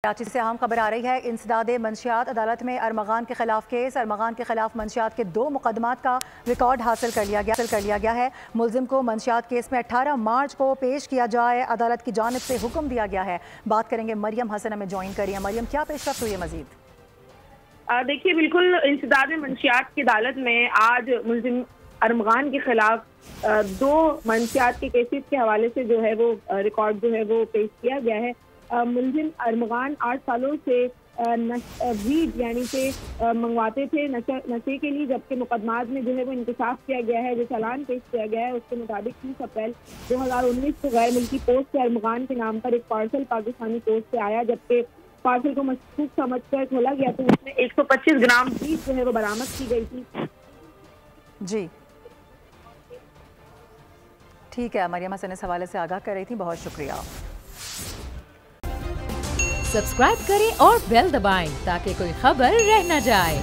कराची से अहम खबर आ रही है। इंसदाद मंशियात अदालत में अरमगान के खिलाफ केस। अरमगान के खिलाफ मंशियात के 2 मुकदमात का रिकॉर्ड हासिल कर लिया गया है। मुलजिम को मंशियात केस में 18 मार्च को पेश किया जाए, अदालत की जानिब से हुक्म दिया गया है। बात करेंगे मरियम हसन, हमें ज्वाइन करिए। मरियम, क्या पेशरफ्त हुई है मजीद? देखिए, बिल्कुल इंसदाद मंशियात की अदालत में आज मुलजिम अरमगान के खिलाफ 2 मंशियात के केसेस के हवाले से जो है वो रिकॉर्ड जो है वो पेश किया गया है। मुलजिम अरमगान 8 सालों से वीड यानी से मंगवाते थे नशे के लिए, जबकि मुकदमात में जो है वो इंकशाफ किया गया है। जो चालान पेश किया गया है उसके मुताबिक 30 अप्रैल 2019 को गैर मुल्की पोस्ट से अरमगान के नाम पर एक पार्सल पाकिस्तानी पोस्ट से आया, जबकि पार्सल को मशकूक समझकर खोला गया तो उसमें 125 ग्राम वीड जो है वो बरामद की गई थी। जी ठीक है, मरियम हसन इस हवाले से आगाह कर रही थी, बहुत शुक्रिया। सब्सक्राइब करें और बेल दबाएं ताकि कोई खबर रह न जाए।